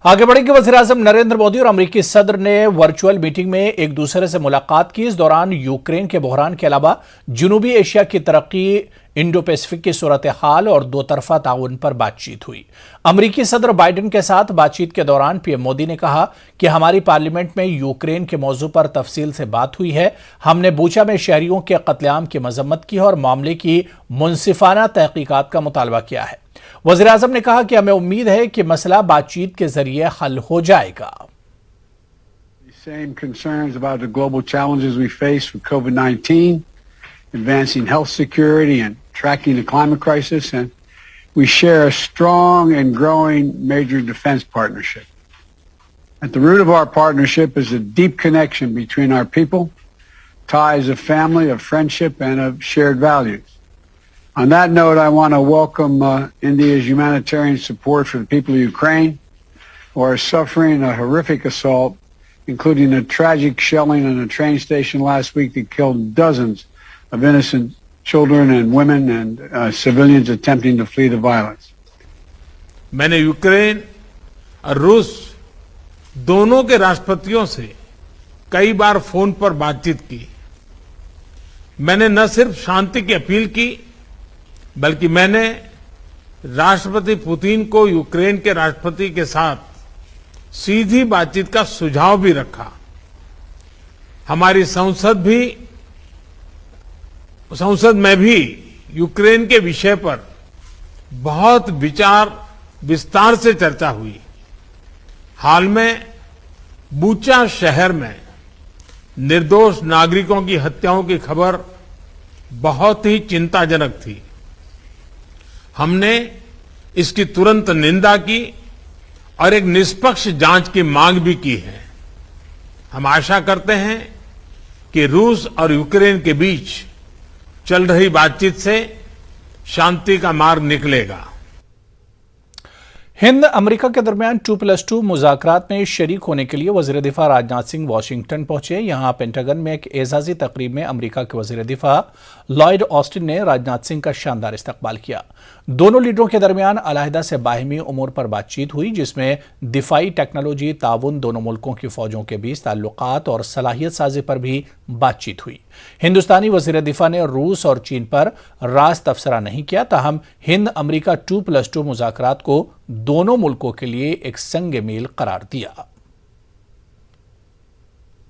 आगे बढ़ेंगे। वज़ीर-ए-आज़म नरेंद्र मोदी और अमेरिकी सदर ने वर्चुअल मीटिंग में एक दूसरे से मुलाकात की। इस दौरान यूक्रेन के बहरान के अलावा जनूबी एशिया की तरक्की, इंडो पैसिफिक की सूरत हाल और दो तरफा ताउन पर बातचीत हुई। अमेरिकी सदर बाइडेन के साथ बातचीत के दौरान पीएम मोदी ने कहा कि हमारी पार्लियामेंट में यूक्रेन के मौजू पर तफसील से बात हुई है। हमने बूचा में शहरियों के कत्लेआम की मजम्मत की और मामले की मुनसिफाना तहकीकात का मुतालबा किया है। वज़ीर-ए-आज़म ने कहा कि हमें उम्मीद है कि मसला बातचीत के जरिए हल हो जाएगा। Same concerns about the global challenges we face with COVID-19, advancing health security and tracking the climate crisis, and we share a strong and growing major defense partnership. At the root of our partnership is a deep connection between our people, ties of family, of friendship, and of shared values. On that note, I want to welcome India's humanitarian support for the people of Ukraine who are suffering a horrific assault, including a tragic shelling in a train station last week that killed dozens of innocent children and women and civilians attempting to flee the violence. मैंने Ukraine और रूस दोनों के राष्ट्रपतियों से कई बार phone पर बातचीत की। मैंने न सिर्फ शांति की अपील की, बल्कि मैंने राष्ट्रपति पुतिन को यूक्रेन के राष्ट्रपति के साथ सीधी बातचीत का सुझाव भी रखा। हमारी संसद में भी यूक्रेन के विषय पर बहुत विस्तार से चर्चा हुई। हाल में बूचा शहर में निर्दोष नागरिकों की हत्याओं की खबर बहुत ही चिंताजनक थी। हमने इसकी तुरंत निंदा की और एक निष्पक्ष जांच की मांग भी की है। हम आशा करते हैं कि रूस और यूक्रेन के बीच चल रही बातचीत से शांति का मार्ग निकलेगा। हिंद अमेरिका के दरमियान 2+2 मुज़ाकरात में शरीक होने के लिए वज़ीर दिफा राजनाथ सिंह वाशिंगटन पहुंचे। यहां पेंटागन में एक एजाजी तकरीब में अमेरिका के वज़ीर दिफा लॉयड ऑस्टिन ने राजनाथ सिंह का शानदार इस्तकबाल किया। दोनों लीडरों के दरमियान अलहदा से बाहिमी उमूर पर बातचीत हुई, जिसमें दिफाई टेक्नोलॉजी, ताउन, दोनों मुल्कों की फौजों के बीच ताल्लुकात और सलाहियत साजी पर भी बातचीत हुई। हिंदुस्तानी वज़ीर दिफा ने रूस और चीन पर राज तबसरा नहीं किया, ताहम हिंद अमेरिका 2+2 मुज़ाकरात को दोनों मुल्कों के लिए एक संग मील करार दिया।